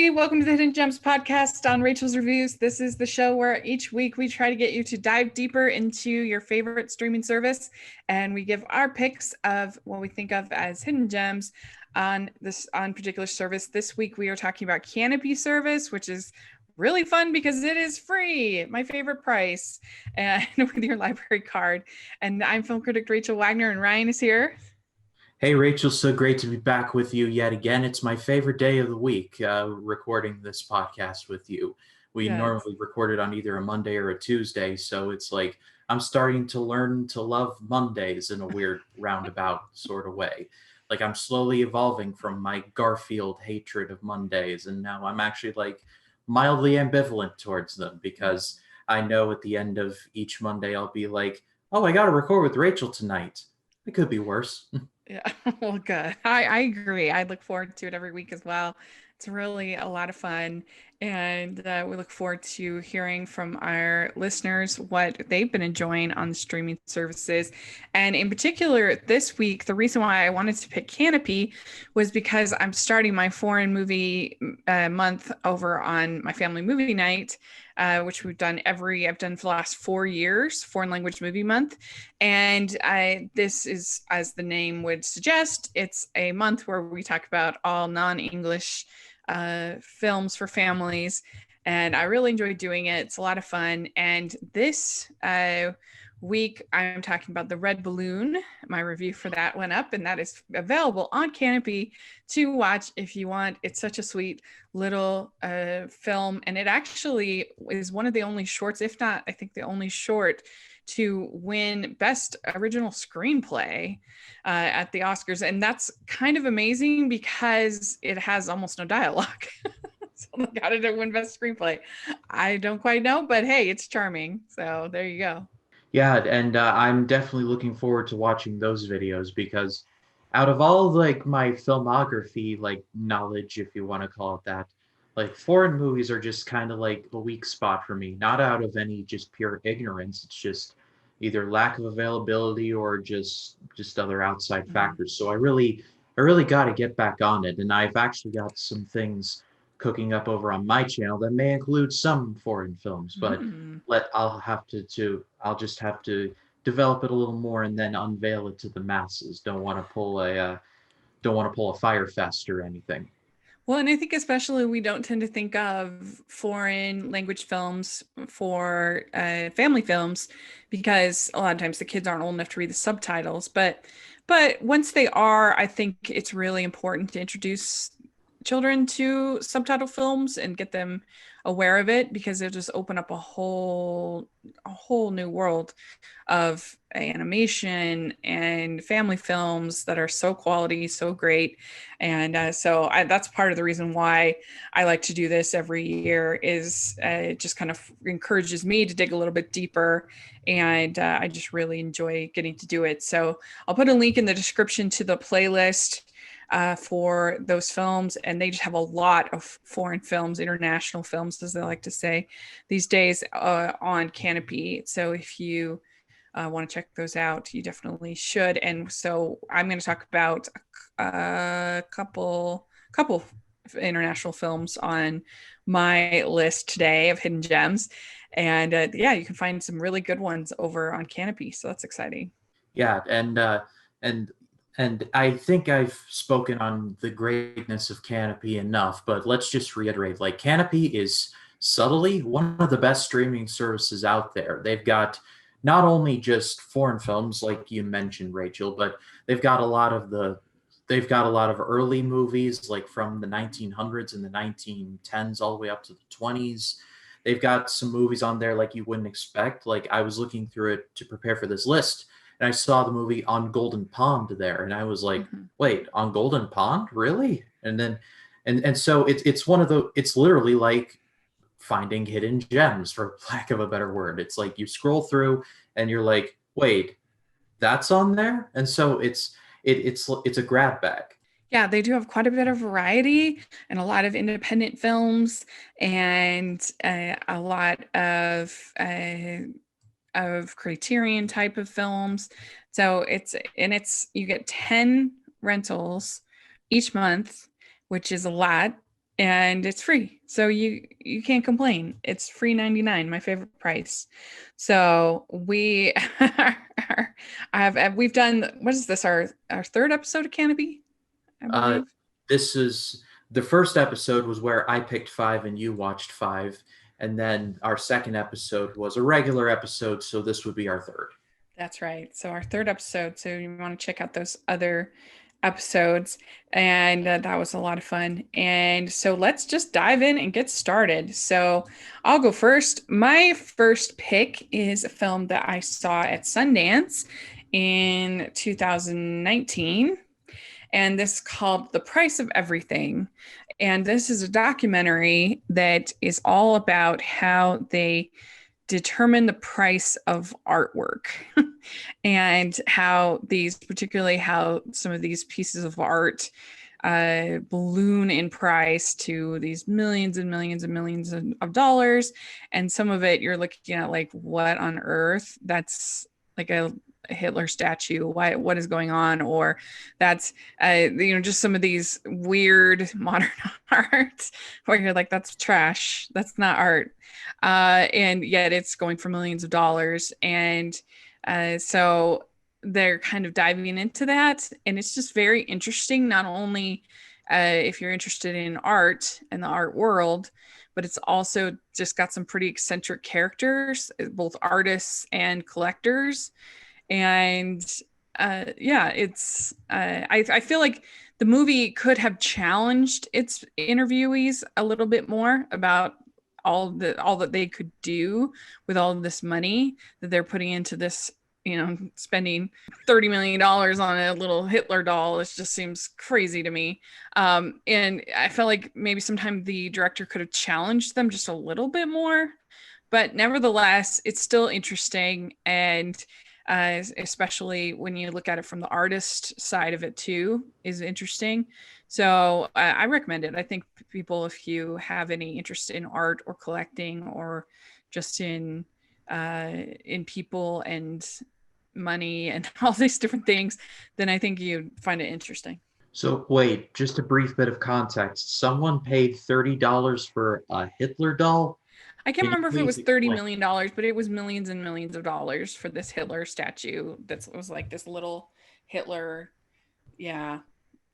everybody. Welcome to the Hidden Gems podcast on Rachel's Reviews. This is the show where each week we try to get you to dive deeper into your favorite streaming service, and we give our picks of what we think of as hidden gems on particular service. This week we are talking about Kanopy service, which is really fun because it is free, my favorite price, and with your library card. And I'm film critic Rachel Wagner, and Ryan is here. Hey, Rachel, so great to be back with you yet again. It's my favorite day of the week, recording this podcast with you. We normally record it on either a Monday or a Tuesday, so it's like I'm starting to learn to love Mondays in a weird roundabout sort of way. Like I'm slowly evolving from my Garfield hatred of Mondays, and now I'm actually like mildly ambivalent towards them because I know at the end of each Monday I'll be like, oh, I got to record with Rachel tonight. It could be worse. Yeah, well, good. I agree. I look forward to it every week as well. It's really a lot of fun. And we look forward to hearing from our listeners what they've been enjoying on the streaming services. And in particular, this week, the reason why I wanted to pick Kanopy was because I'm starting my foreign movie month over on my family movie night, which I've done for the last 4 years, foreign language movie month. And this is, as the name would suggest, it's a month where we talk about all non-English films for families, and I really enjoy doing it. It's a lot of fun. And this week I'm talking about The Red Balloon. My review for that went up, and that is available on Kanopy to watch if you want. It's such a sweet little film, and it actually is one of the only shorts, if not I think the only short, to win Best Original Screenplay at the Oscars. And that's kind of amazing because it has almost no dialogue. So how did it win Best Screenplay? I don't quite know, but hey, it's charming. So there you go. Yeah, and I'm definitely looking forward to watching those videos because out of all like my filmography, like knowledge, if you want to call it that, like foreign movies are just kind of like a weak spot for me. Not out of any just pure ignorance. It's just either lack of availability or just other outside factors. So I really got to get back on it, and I've actually got some things cooking up over on my channel that may include some foreign films, but I'll just have to develop it a little more and then unveil it to the masses. Don't want to pull a Fire Fest or anything. Well, and I think especially we don't tend to think of foreign language films for family films because a lot of times the kids aren't old enough to read the subtitles. But once they are, I think it's really important to introduce children to subtitle films and get them aware of it, because it'll just open up a whole new world of animation and family films that are so quality, so great. And that's part of the reason why I like to do this every year, is it just kind of encourages me to dig a little bit deeper, and I just really enjoy getting to do it. So I'll put a link in the description to the playlist for those films, and they just have a lot of foreign films, international films, as they like to say these days, on Kanopy. So if you want to check those out, you definitely should. And so I'm going to talk about a couple international films on my list today of hidden gems, and you can find some really good ones over on Kanopy. So that's exciting. Yeah, and I think I've spoken on the greatness of Kanopy enough, but let's just reiterate, like Kanopy is subtly one of the best streaming services out there. They've got not only just foreign films like you mentioned, Rachel, but they've got a lot of early movies like from the 1900s and the 1910s all the way up to the 20s. They've got some movies on there like you wouldn't expect. Like I was looking through it to prepare for this list, and I saw the movie On Golden Pond there, and I was like, wait, On Golden Pond? Really? And then and so it's literally like finding hidden gems, for lack of a better word. It's like you scroll through and you're like, wait, that's on there? And so it's a grab bag. Yeah, they do have quite a bit of variety and a lot of independent films, and a lot of Criterion type of films. So you get 10 rentals each month, which is a lot. and it's free. So you can't complain. It's free 99, my favorite price. So we we've done, what is this, our third episode of Canopy, I Uh, believe. this is the first episode was where I picked five and you watched five, and then our second episode was a regular episode, so this would be our third. That's right. So our third episode. So you want to check out those other episodes, and that was a lot of fun. And so let's just dive in and get started. So I'll go first. My first pick is a film that I saw at Sundance in 2019, and this is called The Price of Everything. And this is a documentary that is all about how they determine the price of artwork and how these, particularly how some of these pieces of art balloon in price to these millions and millions and millions of dollars. And some of it you're looking at like, what on earth? That's like a Hitler statue. What is going on? Or that's just some of these weird modern art where you're like, that's trash. That's not art. And yet it's going for millions of dollars. And so they're kind of diving into that. And it's just very interesting, not only if you're interested in art and the art world, but it's also just got some pretty eccentric characters, both artists and collectors. And yeah, it's I feel like the movie could have challenged its interviewees a little bit more about all that they could do with all of this money that they're putting into this, spending $30 million on a little Hitler doll. It just seems crazy to me. And I felt like maybe sometime the director could have challenged them just a little bit more, but nevertheless, it's still interesting. And especially when you look at it from the artist side of it too, is interesting. So I recommend it. I think people, if you have any interest in art or collecting or just in people and money and all these different things, then I think you'd find it interesting. So wait, just a brief bit of context. Someone paid $30 for a Hitler doll? I can't Can you remember if it please was $30 explain? million, but it was millions and millions of dollars for this Hitler statue. That was like this little Hitler. Yeah,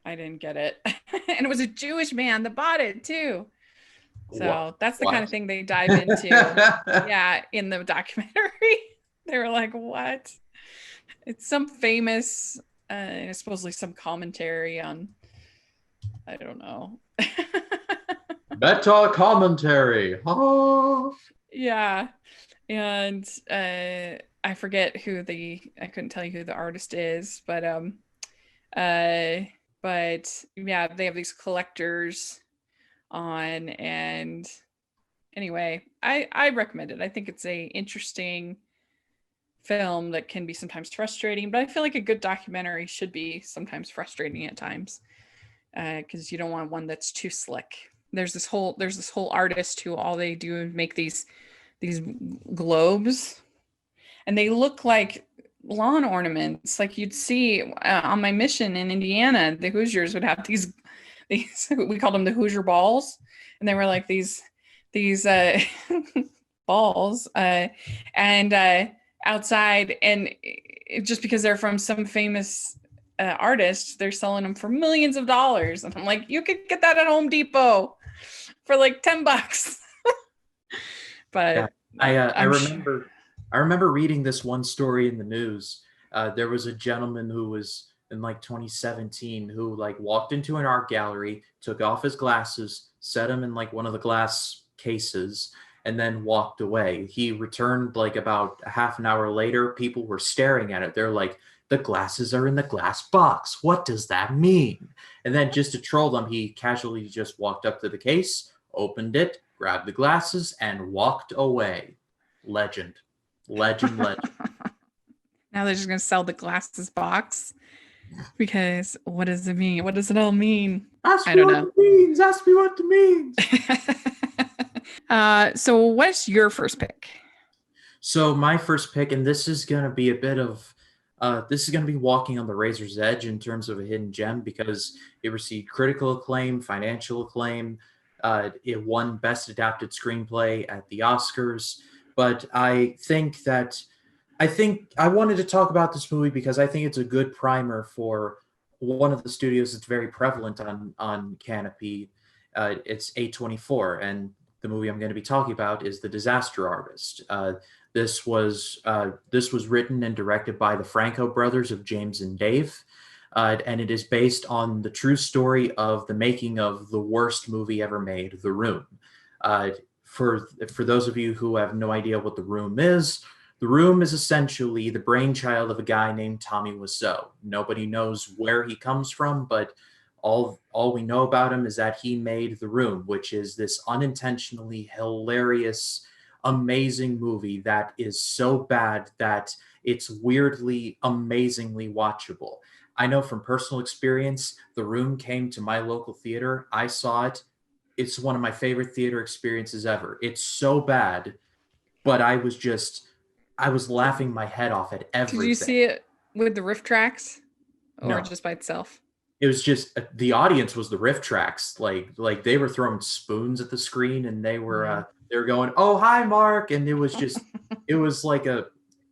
I didn't get it. And it was a Jewish man that bought it too. What? So that's the kind of What? thing they dive into. Yeah, in the documentary. They were like, what? It's some famous, supposedly some commentary on, I don't know. Meta commentary. Oh. Yeah. And I forget I couldn't tell you who the artist is, uh but yeah, they have these collectors on. And anyway, I recommend it. I think it's a interesting film that can be sometimes frustrating, but I feel like a good documentary should be sometimes frustrating at times, because you don't want one that's too slick. There's this whole artist who all they do is make these globes, and they look like lawn ornaments, like you'd see on my mission in Indiana. The Hoosiers would have these we called them the Hoosier balls, and they were like these balls, and outside, and just because they're from some famous artist, they're selling them for millions of dollars. And I'm like, you could get that at Home Depot for like $10. Yeah, But I I'm sure. remember reading this one story in the news. There was a gentleman who was in like 2017 who like walked into an art gallery, took off his glasses, set them in like one of the glass cases, and then walked away. He returned like about a half an hour later. People were staring at it. They're like, the glasses are in the glass box. What does that mean? And then just to troll them, he casually just walked up to the case, opened it, grabbed the glasses, and walked away. Legend. Legend, legend. Now they're just going to sell the glasses box, because what does it mean? What does it all mean? Ask I me don't what know. it means. Ask me what it means. So what's your first pick? So my first pick, and this is going to be a bit of, this is going to be walking on the razor's edge in terms of a hidden gem because it received critical acclaim, financial acclaim. It won Best Adapted Screenplay at the Oscars. But I think I wanted to talk about this movie because I think it's a good primer for one of the studios that's very prevalent on Kanopy. It's A24, and the movie I'm going to be talking about is The Disaster Artist. This was written and directed by the Franco brothers of James and Dave, and it is based on the true story of the making of the worst movie ever made, The Room. Uh, for those of you who have no idea what The Room is essentially the brainchild of a guy named Tommy Wiseau. Nobody knows where he comes from, but all we know about him is that he made The Room, which is this unintentionally hilarious, amazing movie that is so bad that it's weirdly, amazingly watchable. I know from personal experience, The Room came to my local theater. I saw it. It's one of my favorite theater experiences ever. It's so bad, but I was laughing my head off at Did you everything. see it with the riff tracks or No, just by itself? it was just the audience was the riff tracks. Like they were throwing spoons at the screen and Yeah. they were going, "Oh, hi, Mark," and it was like a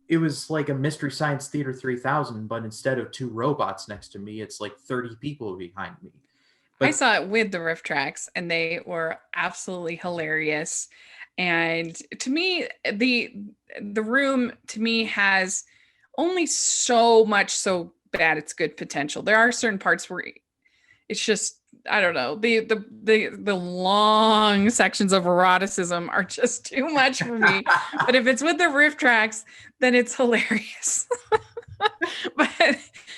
it was like a Mystery Science Theater 3000, but instead of two robots next to me, it's like 30 people behind me. I But saw it with the riff tracks and they were absolutely hilarious. And to me, the room to me has only so much so bad it's good potential. There are certain parts where it's just I don't know. The long sections of eroticism are just too much for me. But if it's with the riff tracks, then it's hilarious. but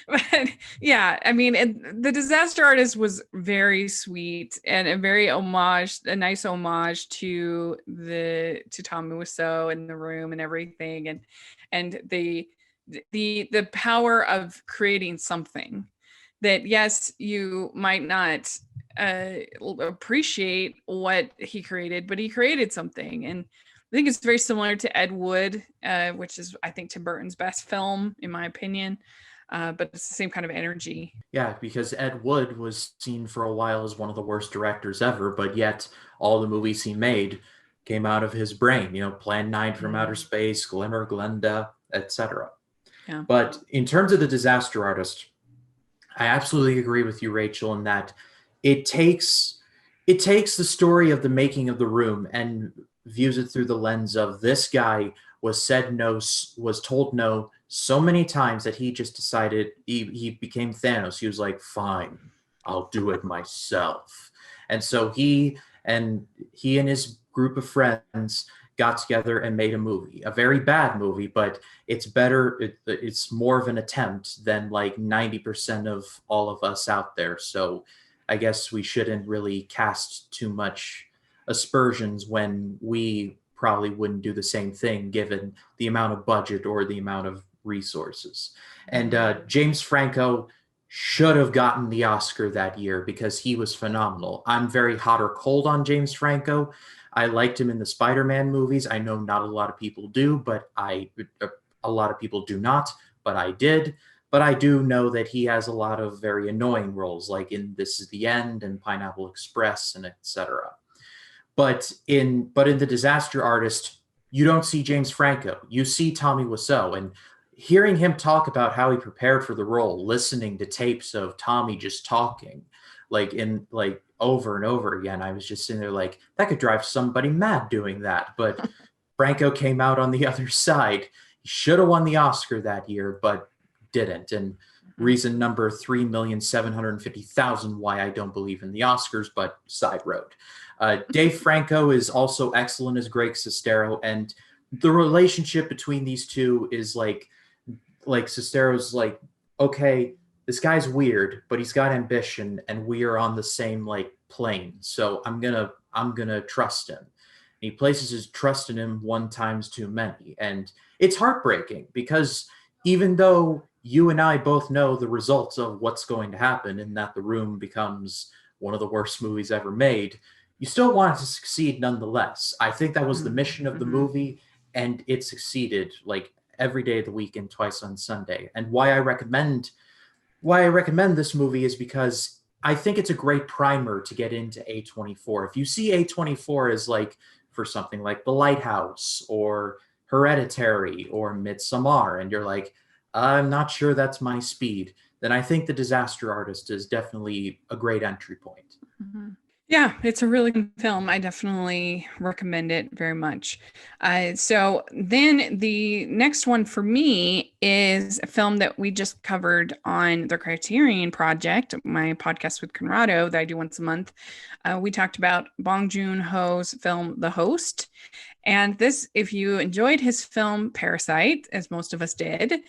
but yeah, I mean, the Disaster Artist was very sweet and a nice homage to Tommy Wiseau and The Room and everything, and the power of creating something that yes, you might not appreciate what he created, but he created something, and I think it's very similar to Ed Wood, which is I think Tim Burton's best film in my opinion. But it's the same kind of energy. yeah, because Ed Wood was seen for a while as one of the worst directors ever, but yet all the movies he made came out of his brain. Plan 9 from Outer Mm, Space, Glimmer, Glenda, etc. yeah. But in terms of The Disaster Artist, I absolutely agree with you, Rachel, in that it takes it takes the story of the making of The Room and views it through the lens of this guy was told no so many times that he just decided he became Thanos. He was like, fine, I'll do it myself. And so he and his group of friends got together and made a movie, a very bad movie, but it's better. It's more of an attempt than like 90% of all of us out there. So I guess we shouldn't really cast too much aspersions when we probably wouldn't do the same thing given the amount of budget or the amount of resources. And James Franco should have gotten the Oscar that year because he was phenomenal. I'm very hot or cold on James Franco. I liked him in the Spider-Man movies. I know not a lot of people do, but a lot of people do not, but I did. But I do know that he has a lot of very annoying roles, like in This Is the End and Pineapple Express and etc. But in The Disaster Artist, you don't see James Franco. You see Tommy Wiseau, and hearing him talk about how he prepared for the role, listening to tapes of Tommy just talking, like over and over again, I was just sitting there like that could drive somebody mad doing that. But Franco came out on the other side. He should have won the Oscar that year, but didn't. And reason number 3,750,000 why I don't believe in the Oscars, but side road. Dave Franco is also excellent as Greg Sestero, and the relationship between these two is like Sestero's like, okay, this guy's weird, but he's got ambition, and we are on the same like plane. So I'm gonna trust him. And he places his trust in him one times too many, and it's heartbreaking because even though you and I both know the results of what's going to happen, and that The Room becomes one of the worst movies ever made, you still want it to succeed nonetheless. I think that was the mission of the Mm-hmm. movie, and it succeeded like every day of the week and twice on Sunday. And why I recommend this movie is because I think it's a great primer to get into A24. If you see A24 as like for something like The Lighthouse or Hereditary or Midsommar, and you're like, I'm not sure that's my speed, then I think The Disaster Artist is definitely a great entry point. Mhm. Yeah, it's a really good film. I definitely recommend it very much. So then the next one for me is a film that we just covered on the Criterion Project, my podcast with Conrado that I do once a month. We talked about Bong Joon-ho's film The Host. And this, if you enjoyed his film Parasite, as most of us did,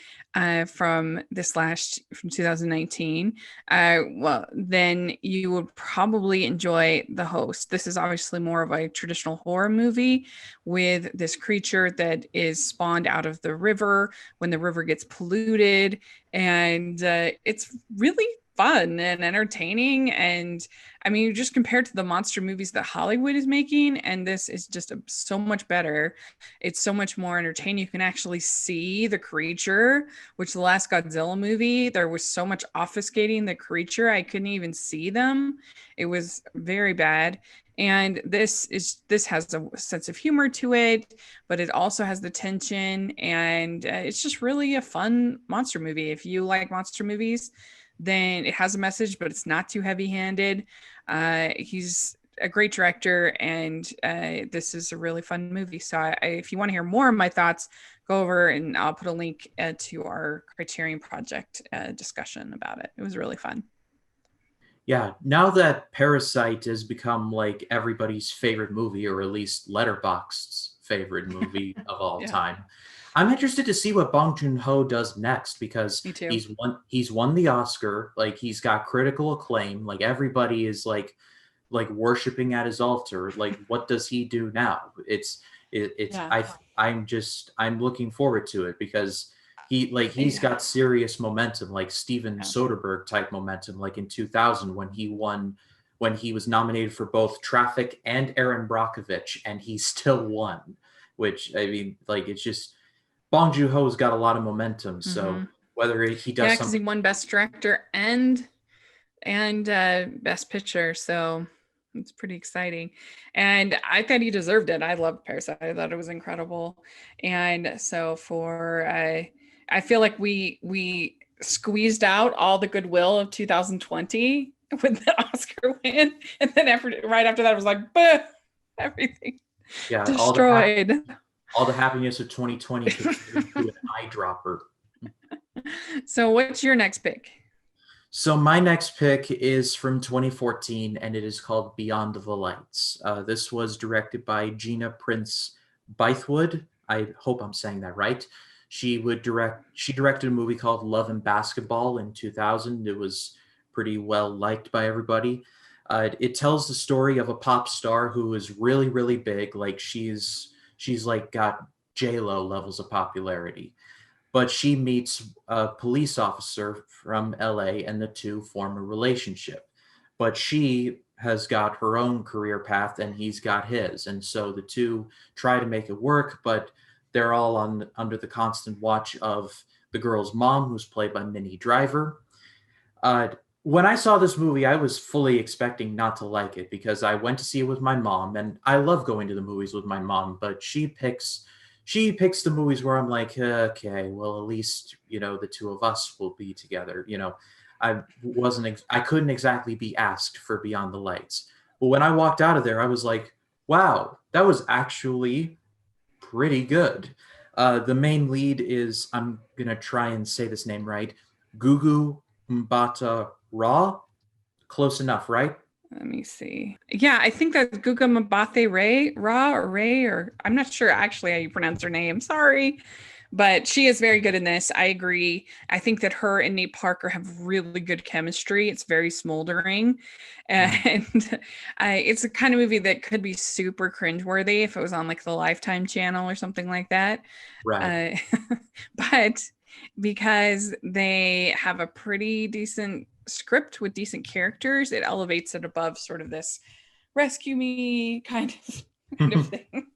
from 2019, well, then you would probably enjoy The Host. This is obviously more of a traditional horror movie with this creature that is spawned out of the river when the river gets polluted. And it's really fun and entertaining. And I mean, just compared to the monster movies that Hollywood is making, and this is just so much better. It's so much more entertaining. You can actually see the creature, which the last Godzilla movie, there was so much obfuscating the creature, I couldn't even see them. It was very bad. And this has a sense of humor to it, but it also has the tension, and it's just really a fun monster movie. If you like monster movies, then it has a message, but it's not too heavy-handed. He's a great director, and this is a really fun movie. So if you want to hear more of my thoughts, go over and I'll put a link to our Criterion Project discussion about it. It was really fun. Yeah, now that Parasite has become like everybody's favorite movie, or at least Letterboxd's favorite movie of all Yeah, time, I'm interested to see what Bong Joon-ho does next because me too. he's won the Oscar, like he's got critical acclaim, like everybody is like worshiping at his altar. Like, what does he do now? It's Yeah. I'm looking forward to it because he's Yeah. got serious momentum, like Steven Yeah. Soderbergh type momentum, like in 2000 when he was nominated for both Traffic and Aaron Brockovich, and he still won. Which I mean, like it's just Bong Joon-ho's got a lot of momentum. Mm-hmm. So whether he does Yeah, because he something, won Best Director and Best Picture, so it's pretty exciting. And I thought he deserved it. I loved Parasite. I thought it was incredible. And so I feel like we squeezed out all the goodwill of 2020 with the Oscar win, and then right after that, it was like, bah, everything yeah, destroyed. all the happiness of 2020 could turn into an eyedropper. So, what's your next pick? So my next pick is from 2014, and it is called Beyond the Lights. This was directed by Gina Prince Bythewood. I hope I'm saying that right. She directed a movie called Love and Basketball in 2000. It was pretty well liked by everybody. It tells the story of a pop star who is really, really big. Like she's like got J Lo levels of popularity, but she meets a police officer from LA and the two form a relationship. But she has got her own career path and he's got his. And so the two try to make it work, but they're all under the constant watch of the girl's mom, who's played by Minnie Driver. Uh, when I saw this movie, I was fully expecting not to like it because I went to see it with my mom, and I love going to the movies with my mom. But she picks the movies where I'm like, okay, well, at least the two of us will be together. I couldn't exactly be asked for Beyond the Lights. But when I walked out of there, I was like, wow, that was actually pretty good. The main lead is, I'm gonna try and say this name right, Gugu Mbata Raw. Close enough, right? Let me see. Yeah, I think that's Guga Mbathe Ray, Ra or Ray, or I'm not sure actually how you pronounce her name. Sorry. But she is very good in this. I agree. I think that her and Nate Parker have really good chemistry. It's very smoldering. Mm, And it's a kind of movie that could be super cringeworthy if it was on like the Lifetime channel or something like that. right. Uh, but because they have a pretty decent script with decent characters, it elevates it above sort of this rescue me kind of thing.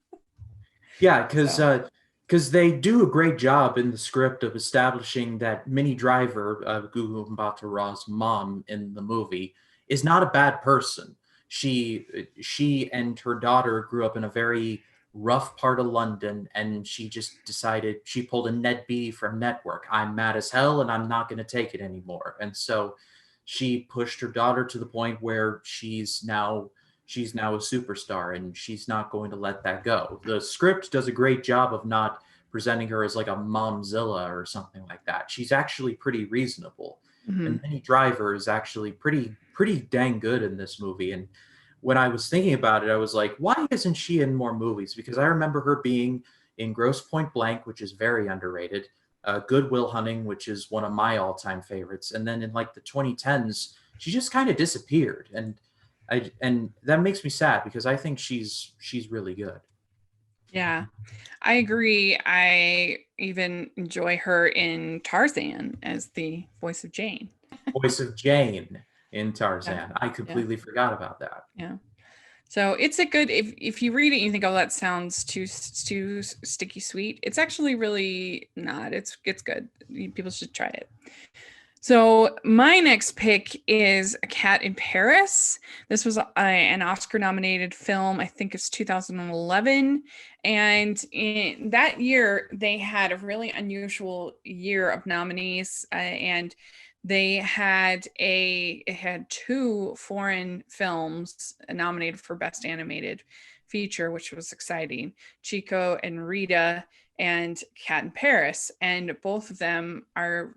Yeah, So because they do a great job in the script of establishing that Minnie Driver, Gugu Mbatha-Raw's mom in the movie, is not a bad person. She and her daughter grew up in a very rough part of London, and she just decided, she pulled a Ned B from Network. I'm mad as hell, and I'm not going to take it anymore. And so she pushed her daughter to the point where she's now a superstar, and she's not going to let that go. The script does a great job of not presenting her as like a momzilla or something like that. She's actually pretty reasonable. Mm-hmm. And Minnie Driver is actually pretty dang good in this movie. And when I was thinking about it, I was like, why isn't she in more movies? Because I remember her being in Gross Point Blank, which is very underrated, Good Will Hunting, which is one of my all-time favorites, and then in like the 2010s, she just kind of disappeared, and that makes me sad because I think she's really good. Yeah, I agree. I even enjoy her in Tarzan as the voice of Jane. Voice of Jane in Yeah, Tarzan. I yeah, completely forgot about that. yeah. So it's a good, if you read it and you think, oh, that sounds too sticky sweet. It's actually really not. It's good. People should try it. So my next pick is A Cat in Paris. This was an Oscar-nominated film. I think it's 2011, and in that year they had a really unusual year of nominees, and it had two foreign films nominated for Best Animated Feature, which was exciting: Chico and Rita and Cat in Paris, and both of them are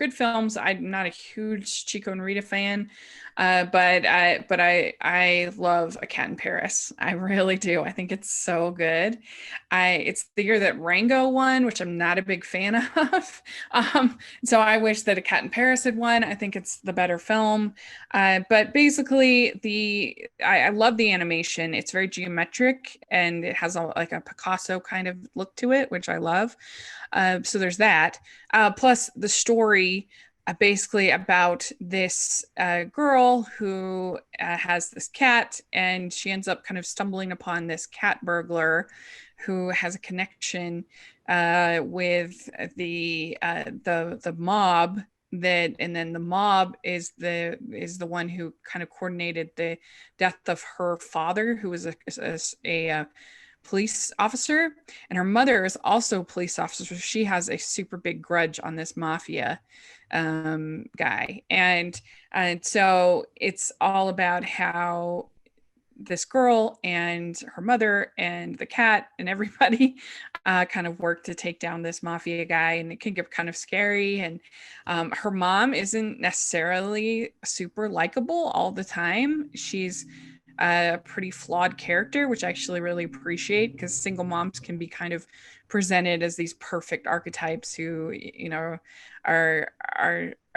good films. I'm not a huge Chico and Rita fan, but I love A Cat in Paris. I really do. I think it's so good. It's the year that Rango won, which I'm not a big fan of. So I wish that A Cat in Paris had won. I think it's the better film. But basically, I love the animation. It's very geometric, and it has like a Picasso kind of look to it, which I love. So there's that. Plus the story, basically about this girl who has this cat, and she ends up kind of stumbling upon this cat burglar who has a connection with the mob. And then the mob is the one who kind of coordinated the death of her father, who was a police officer, and her mother is also a police officer. So she has a super big grudge on this mafia guy, and so it's all about how this girl and her mother and the cat and everybody kind of work to take down this mafia guy, and it can get kind of scary. And her mom isn't necessarily super likable all the time. She's a pretty flawed character, which I actually really appreciate, because single moms can be kind of presented as these perfect archetypes who, are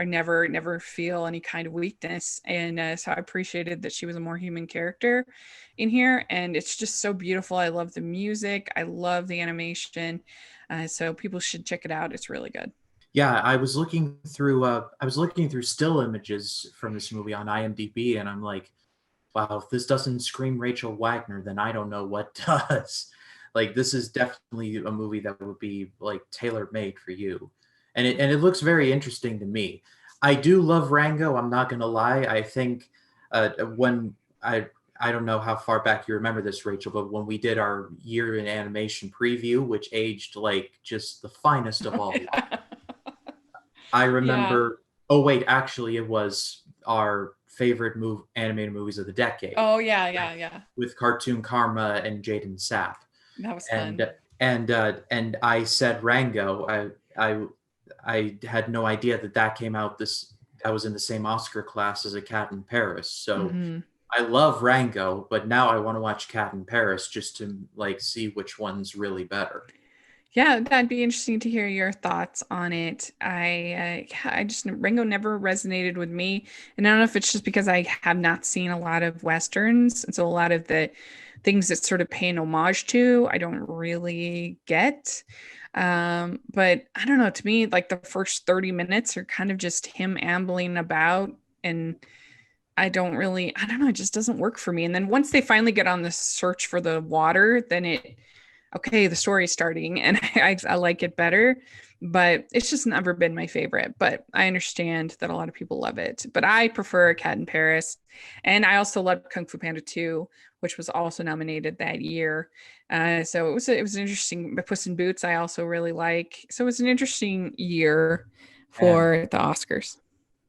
never feel any kind of weakness. And so I appreciated that she was a more human character in here, and it's just so beautiful. I love the music. I love the animation. So people should check it out. It's really good. Yeah, I was looking through still images from this movie on IMDb, and I'm like, wow, if this doesn't scream Rachel Wagner, then I don't know what does. Like, this is definitely a movie that would be like tailor made for you, and it looks very interesting to me. I do love Rango. I'm not gonna lie. I think when I don't know how far back you remember this, Rachel, but when we did our year in animation preview, which aged like just the finest of all, I Yeah. remember. Oh wait, actually, it was our favorite animated movies of the decade Oh yeah, yeah, yeah. with Cartoon Karma and Jaden Sapp, That was fun. and I said Rango. I had no idea that came out this that was in the same Oscar class as A Cat in Paris. So Hmm. I love Rango, but now I want to watch Cat in Paris just to like see which one's really better. Yeah, that'd be interesting to hear your thoughts on it. I just Ringo never resonated with me, and I don't know if it's just because I have not seen a lot of westerns, and so a lot of the things that sort of pay an homage to, I don't really get. But I don't know. To me, like the first 30 minutes are kind of just him ambling about, and I don't know. It just doesn't work for me. And then once they finally get on the search for the water, then okay, the story's starting and I like it better, but it's just never been my favorite. But I understand that a lot of people love it. But I prefer Cat in Paris. And I also loved Kung Fu Panda 2, which was also nominated that year. So it was an interesting. Puss in Boots I also really like. So it was an interesting year And for the Oscars.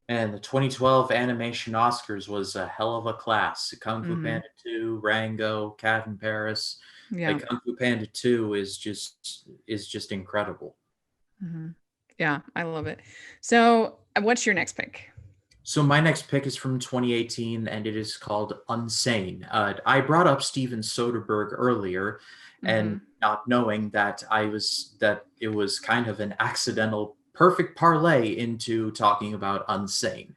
and the 2012 animation Oscars was a hell of a class. Kung Fu Hmm. Panda 2, Rango, Cat in Paris. Yeah. Like Kung Fu Panda 2 is just incredible. Hmm. Yeah, I love it. So what's your next pick? So my next pick is from 2018, and it is called Unsane. I brought up Steven Soderbergh earlier, and Hmm. not knowing that it was kind of an accidental perfect parlay into talking about Unsane.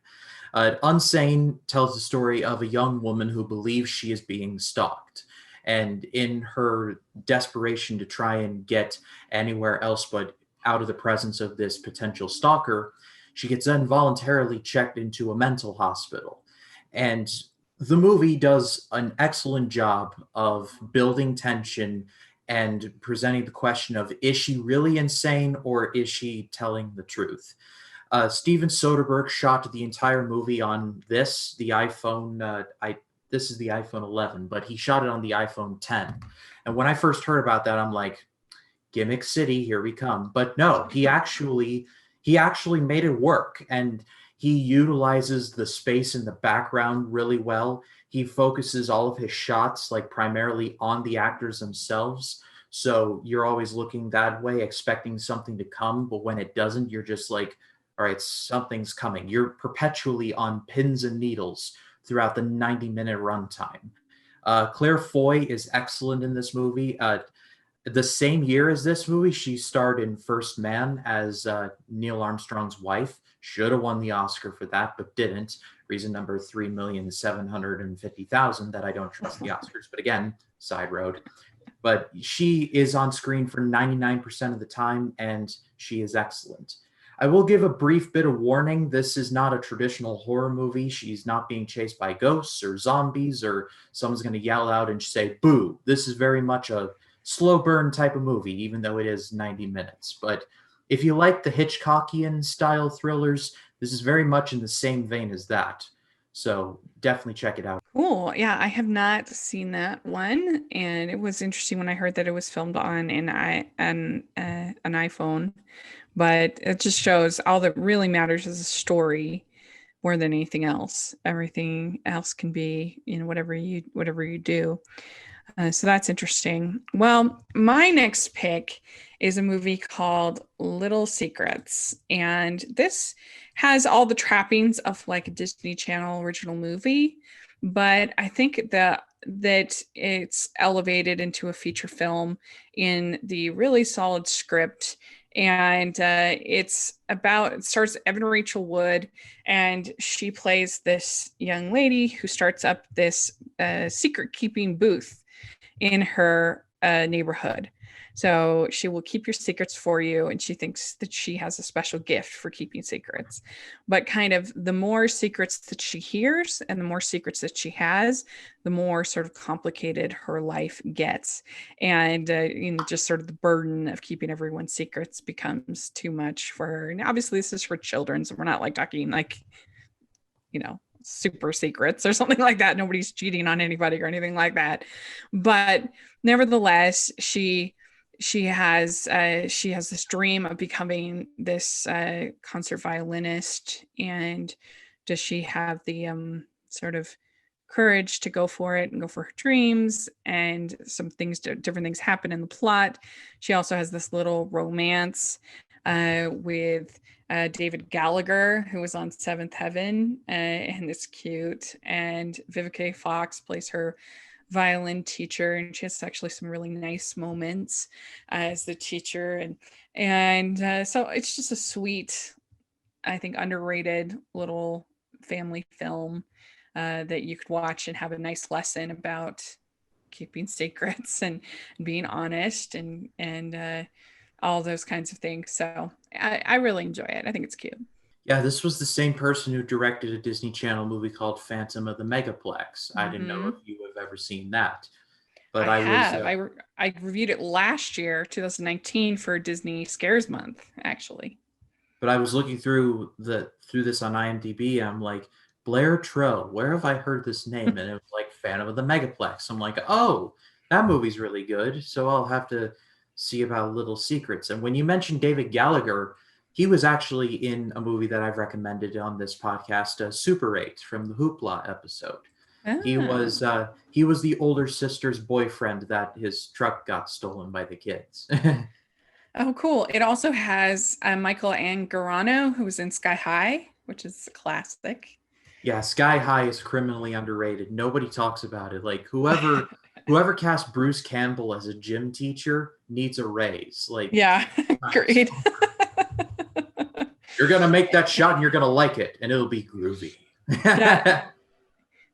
Unsane tells the story of a young woman who believes she is being stalked. And in her desperation to try and get anywhere else but out of the presence of this potential stalker, she gets involuntarily checked into a mental hospital. And the movie does an excellent job of building tension and presenting the question of, is she really insane or is she telling the truth? Steven Soderbergh shot the entire movie on the iPhone. This is the iPhone 11, but he shot it on the iPhone 10. And when I first heard about that, I'm like, gimmick city, here we come. But no, he actually made it work, and he utilizes the space in the background really well. He focuses all of his shots like primarily on the actors themselves. So you're always looking that way, expecting something to come, but when it doesn't, you're just like, all right, something's coming. You're perpetually on pins and needles throughout the 90-minute runtime. Claire Foy is excellent in this movie. The same year as this movie, she starred in First Man as Neil Armstrong's wife. Should have won the Oscar for that, but didn't. Reason number 3,750,000 that I don't trust the Oscars. But again, side road. But she is on screen for 99% of the time, and she is excellent. I will give a brief bit of warning. This is not a traditional horror movie. She's not being chased by ghosts or zombies, or someone's going to yell out and say, boo. This is very much a slow burn type of movie, even though it is 90 minutes. But if you like the Hitchcockian style thrillers, this is very much in the same vein as that. So definitely check it out. Cool. Yeah, I have not seen that one, and it was interesting when I heard that it was filmed on an iPhone. But it just shows all that really matters is a story more than anything else. Everything else can be, whatever you do. So that's interesting. Well, my next pick is a movie called Little Secrets. And this has all the trappings of like a Disney Channel original movie, but I think that it's elevated into a feature film in the really solid script. And it starts Evan Rachel Wood, and she plays this young lady who starts up this secret keeping booth in her neighborhood. So she will keep your secrets for you, and she thinks that she has a special gift for keeping secrets. But kind of the more secrets that she hears and the more secrets that she has, the more sort of complicated her life gets. And just sort of the burden of keeping everyone's secrets becomes too much for her. And obviously, this is for children, so we're not like talking like super secrets or something like that. Nobody's cheating on anybody or anything like that. But nevertheless, she has this dream of becoming this concert violinist. And does she have the sort of courage to go for it and go for her dreams? And different things happen in the plot. She also has this little romance with David Gallagher, who was on Seventh Heaven, and it's cute. And Vivica Fox plays her violin teacher, and she has actually some really nice moments as the teacher. And so it's just a sweet, I think, underrated little family film that you could watch and have a nice lesson about keeping secrets and being honest and all those kinds of things. So I really enjoy it. I think it's cute. Yeah, this was the same person who directed a Disney Channel movie called Phantom of the Megaplex. I didn't know Mm-hmm. if you have ever seen that. but I I was have. I reviewed it last year, 2019, for Disney Scares Month, actually. but I was looking through this on IMDb. And I'm like, Blair Trow, where have I heard this name? And it was like Phantom of the Megaplex. I'm like, oh, that movie's really good. So I'll have to see about Little Secrets. And when you mentioned David Gallagher, he was actually in a movie that I've recommended on this podcast, Super 8 from the Hoopla episode. Ah. He was the older sister's boyfriend that his truck got stolen by the kids. Oh, cool. It also has Michael Angarano, who was in Sky High, which is a classic. Yeah, Sky High is criminally underrated. Nobody talks about it. Like whoever cast Bruce Campbell as a gym teacher needs a raise. Like Yeah, great. you're gonna make that shot and you're gonna like it, and it'll be groovy. Yeah.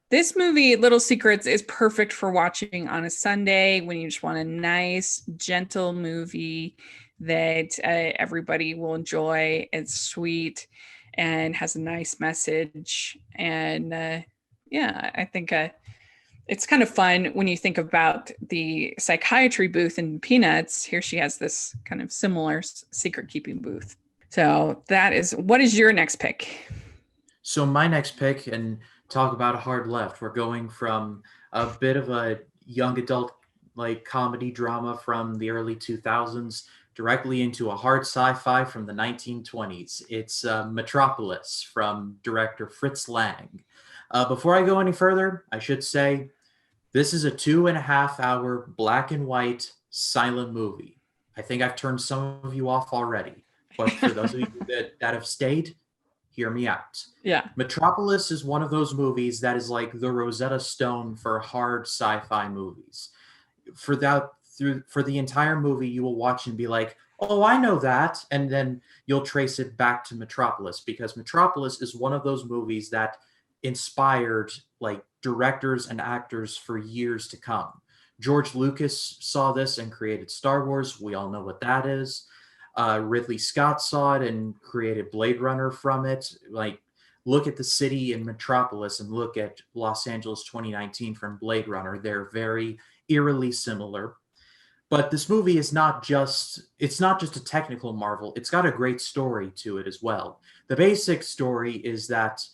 This movie, Little Secrets, is perfect for watching on a Sunday when you just want a nice, gentle movie that everybody will enjoy. It's sweet and has a nice message. And yeah, I think it's kind of fun when you think about the psychiatry booth in Peanuts. Here she has this kind of similar secret keeping booth. So what is your next pick? So my next pick, and talk about a hard left. We're going from a bit of a young adult like comedy drama from the early 2000s directly into a hard sci-fi from the 1920s. It's Metropolis from director Fritz Lang. Before I go any further, I should say this is a 2.5 hour black and white silent movie. I think I've turned some of you off already, but for those of you that have stayed, hear me out. Yeah. Metropolis is one of those movies that is like the Rosetta Stone for hard sci-fi movies. For the entire movie, you will watch and be like, "Oh, I know that," and then you'll trace it back to Metropolis because Metropolis is one of those movies that inspired like directors and actors for years to come. George Lucas saw this and created Star Wars. We all know what that is. Ridley Scott saw it and created Blade Runner from it. Like, look at the city in Metropolis and look at Los Angeles 2019 from Blade Runner. They're very eerily similar. But this movie is it's not just a technical marvel. It's got a great story to it as well. The basic story is that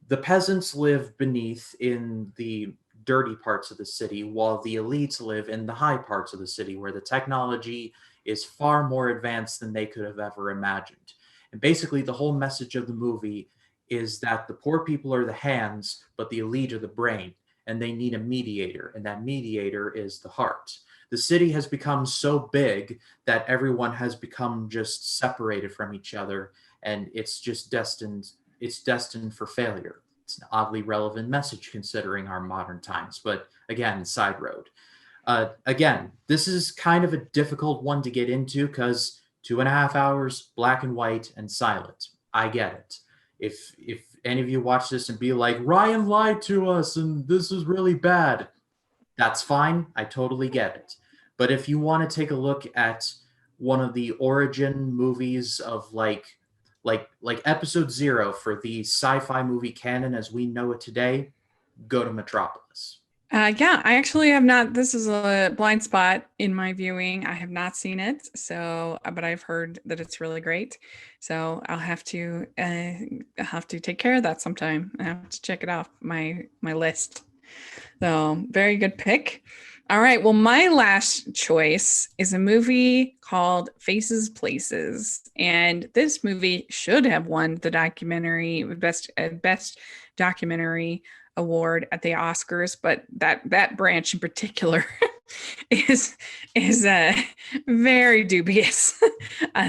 the peasants live beneath in the dirty parts of the city, while the elites live in the high parts of the city where the technology is far more advanced than they could have ever imagined. And basically, the whole message of the movie is that the poor people are the hands, but the elite are the brain, and they need a mediator, and that mediator is the heart. The city has become so big that everyone has become just separated from each other, and it's destined for failure. It's an oddly relevant message considering our modern times, but again, side road. Again, this is kind of a difficult one to get into because 2.5 hours, black and white and silent. I get it. If any of you watch this and be like, Ryan lied to us and this is really bad, that's fine. I totally get it. But if you want to take a look at one of the origin movies of like episode 0 for the sci-fi movie canon as we know it today, go to Metropolis. Yeah, I actually have not. This is a blind spot in my viewing. I have not seen it, so but I've heard that it's really great. So I'll have to take care of that sometime. I have to check it off my list. So very good pick. All right. Well, my last choice is a movie called Faces Places, and this movie should have won the documentary best documentary award at the Oscars, but that branch in particular is very dubious.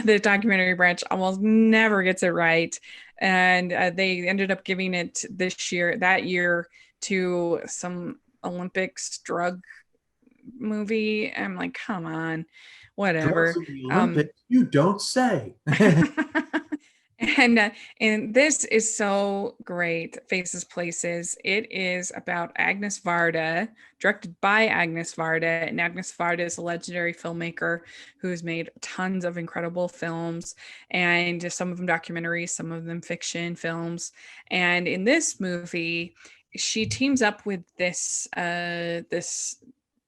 The documentary branch almost never gets it right, and they ended up giving it that year to some Olympics drug movie. I'm like, come on, Drugs whatever. in the Olympics, you don't say. And this is so great. Faces Places. It is about Agnes Varda, directed by Agnes Varda, and Agnes Varda is a legendary filmmaker who has made tons of incredible films, and some of them documentaries, some of them fiction films. And in this movie, she teams up with this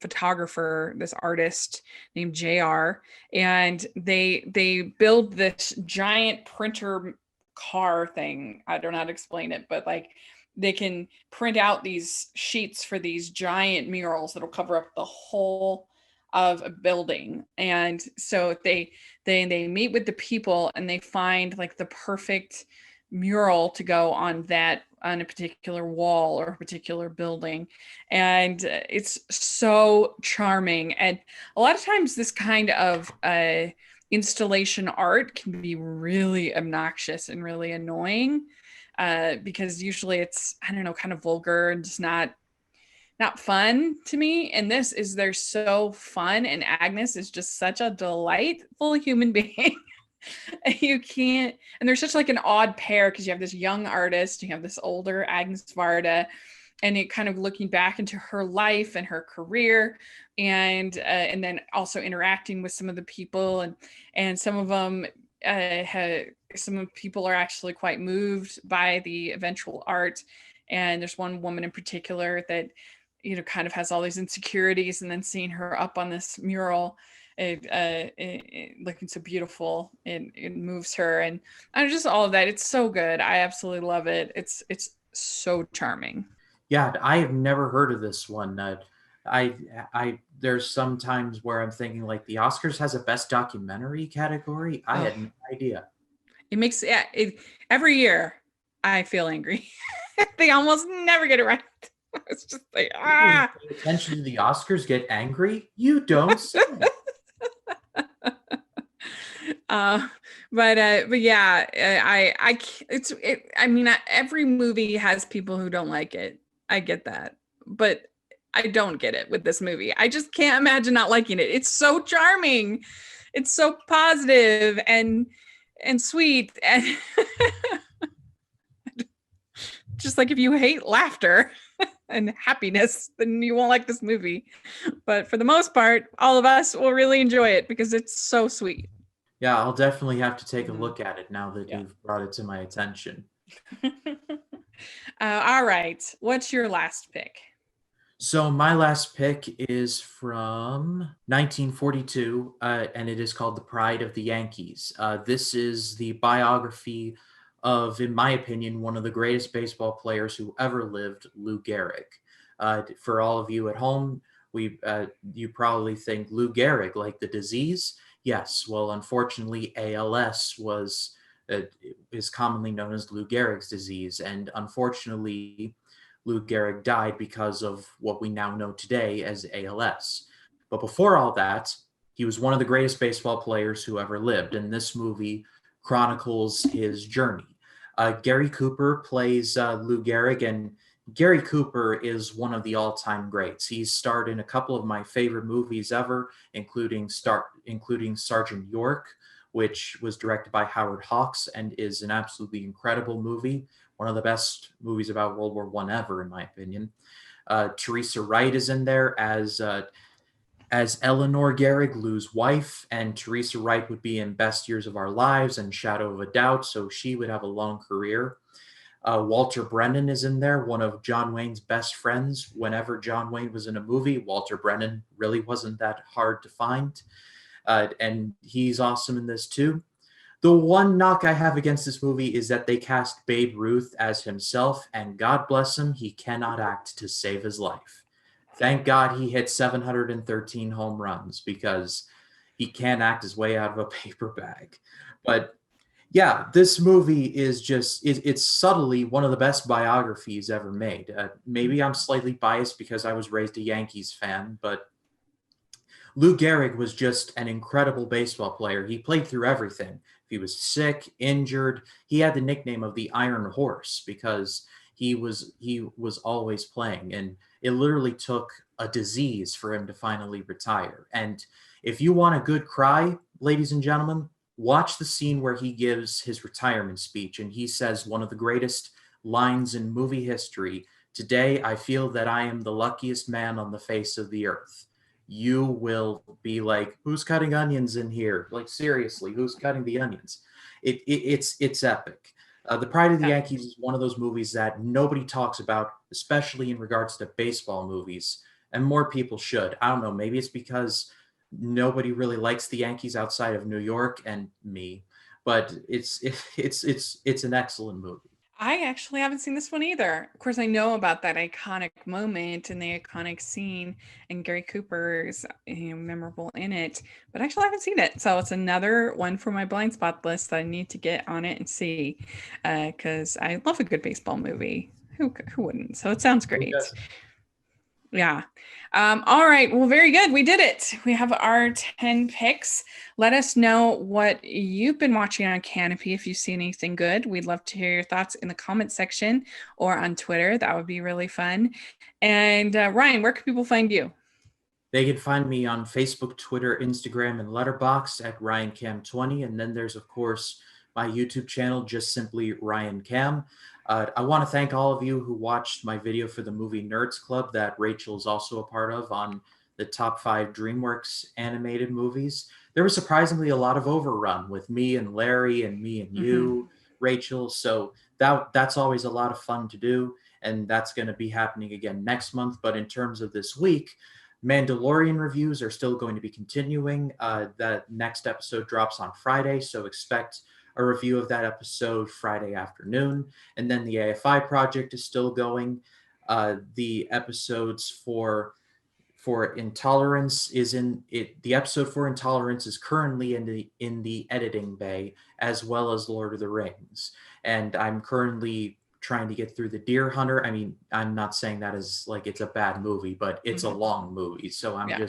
photographer, this artist named JR, and they build this giant printer car thing. I don't know how to explain it, but like they can print out these sheets for these giant murals that'll cover up the whole of a building. And so they meet with the people and they find like the perfect mural to go on a particular wall or a particular building. And it's so charming. And a lot of times this kind of installation art can be really obnoxious and really annoying, because usually it's, I don't know, kind of vulgar and just not fun to me. And they're so fun, and Agnes is just such a delightful human being. You can't, and they're such like an odd pair, because you have this young artist, you have this older Agnes Varda, and it kind of looking back into her life and her career, and then also interacting with some of the people, and some of them some of the people are actually quite moved by the eventual art. And there's one woman in particular that, you know, kind of has all these insecurities, and then seeing her up on this mural, looking so beautiful, it moves her, and just all of that. It's so good. I absolutely love it. It's so charming. Yeah, I have never heard of this one. There's some times where I'm thinking like the Oscars has a best documentary category. I Oh, had no idea. it makes every year I feel angry. They almost never get it right. It's just like People who pay attention to the Oscars get angry. You don't say. uh but yeah, I mean, every movie has people who don't like it. I get that, but I don't get it with this movie. I just can't imagine not liking it. It's so charming, it's so positive and sweet, and just like if you hate laughter and happiness, then you won't like this movie. But for the most part, all of us will really enjoy it because it's so sweet. Yeah, I'll definitely have to take a Mhm. look at it now that Yeah. you've brought it to my attention. All right. What's your last pick? So my last pick is from 1942, and it is called "The Pride of the Yankees." This is the biography of, in my opinion, one of the greatest baseball players who ever lived, Lou Gehrig. For all of you at home, you probably think Lou Gehrig, like the disease. Yes, well, unfortunately, ALS uh, is commonly known as Lou Gehrig's disease, and unfortunately, Lou Gehrig died because of what we now know today as ALS. But before all that, he was one of the greatest baseball players who ever lived, and this movie chronicles his journey. Gary Cooper plays Lou Gehrig, and Gary Cooper is one of the all-time greats. He's starred in a couple of my favorite movies ever, including Sergeant York, which was directed by Howard Hawks and is an absolutely incredible movie, one of the best movies about World War I ever, in my opinion. Teresa Wright is in there as Eleanor Gehrig, Lou's wife, and Teresa Wright would be in Best Years of Our Lives and Shadow of a Doubt, so she would have a long career. Walter Brennan is in there, one of John Wayne's best friends. Whenever John Wayne was in a movie, Walter Brennan really wasn't that hard to find. And he's awesome in this too. The one knock I have against this movie is that they cast Babe Ruth as himself, and God bless him, he cannot act to save his life. Thank God he hit 713 home runs, because he can't act his way out of a paper bag. But yeah, this movie is it's subtly one of the best biographies ever made. Maybe I'm slightly biased because I was raised a Yankees fan, but Lou Gehrig was just an incredible baseball player. He played through everything. If he was sick, injured, he had the nickname of the Iron Horse because he was always playing, and it literally took a disease for him to finally retire. And if you want a good cry, ladies and gentlemen, watch the scene where he gives his retirement speech and he says one of the greatest lines in movie history. Today, I feel that I am the luckiest man on the face of the earth. You will be like, who's cutting onions in here? Like, seriously, who's cutting the onions? It's epic. The Pride of the Yeah. Yankees is one of those movies that nobody talks about, especially in regards to baseball movies. and more people should. I don't know, maybe it's because nobody really likes the Yankees outside of New York and me, but it's an excellent movie. I actually haven't seen this one either. Of course, I know about that iconic moment and the iconic scene, and Gary Cooper's memorable in it, but actually I haven't seen it. So it's another one for my blind spot list that I need to get on it and see, because I love a good baseball movie. Who wouldn't? So it sounds Who great. doesn't? Yeah. All right. Well, very good. We did it. We have our 10 picks. Let us know what you've been watching on Kanopy. If you see anything good, we'd love to hear your thoughts in the comment section or on Twitter. That would be really fun. And Ryan, where can people find you? They can find me on Facebook, Twitter, Instagram, and Letterboxd at RyanCam20. And then there's, of course, my YouTube channel, just simply Ryan Cam. I want to thank all of you who watched my video for the movie Nerds Club that Rachel is also a part of on the top 5 DreamWorks animated movies. There was surprisingly a lot of overrun with me and Larry and me and Mm-hmm. you, Rachel. So that's always a lot of fun to do. And that's going to be happening again next month. But in terms of this week, Mandalorian reviews are still going to be continuing. That next episode drops on Friday, so expect a review of that episode Friday afternoon. And then the AFI project is still going. The episodes for Intolerance is in it. The episode for Intolerance is currently in the editing bay, as well as Lord of the Rings. And I'm currently trying to get through the Deer Hunter. I mean, I'm not saying that as like it's a bad movie, but it's a Mm-hmm. long movie. So Yeah.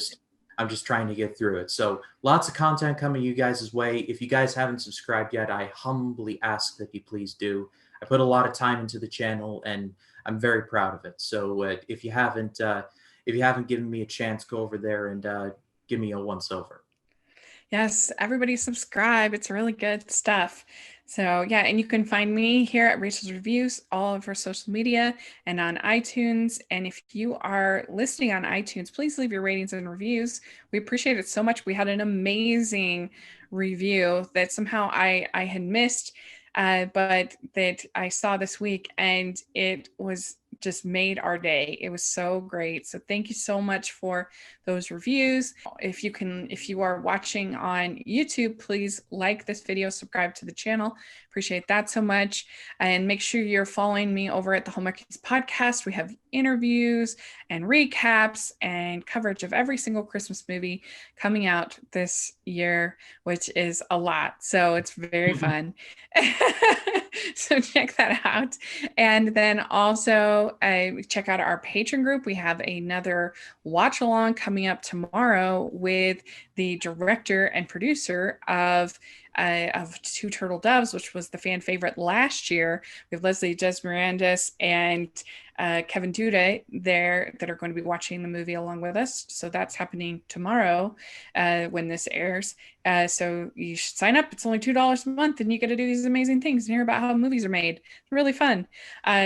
I'm just trying to get through it. So lots of content coming you guys' way. If you guys haven't subscribed yet, I humbly ask that you please do. I put a lot of time into the channel and I'm very proud of it. So if you haven't given me a chance, go over there and give me a once over. Yes, everybody subscribe. It's really good stuff. So, yeah, and you can find me here at Rachel's Reviews, all of our social media, and on iTunes. And if you are listening on iTunes, please leave your ratings and reviews. We appreciate it so much. We had an amazing review that somehow I had missed, but that I saw this week, and it was just made our day. It was so great. So thank you so much for those reviews. If you are watching on YouTube, please like this video, subscribe to the channel. Appreciate that so much. And make sure you're following me over at the Hallmarkies podcast. We have interviews and recaps and coverage of every single Christmas movie coming out this year, which is a lot. So it's very fun. So check that out. And then also check out our Patreon group. We have another watch along coming up tomorrow with the director and producer of Two Turtle Doves, which was the fan favorite last year. We have Leslie Desmirandis and Kevin Duda there that are going to be watching the movie along with us. So that's happening tomorrow when this airs. So you should sign up. It's only $2 a month, and you get to do these amazing things and hear about how movies are made. It's really fun.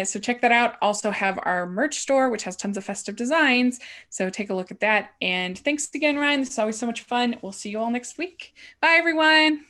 So check that out. Also have our merch store, which has tons of festive designs. So take a look at that. And thanks again, Ryan. This is always so much fun. We'll see you all next week. Bye, everyone.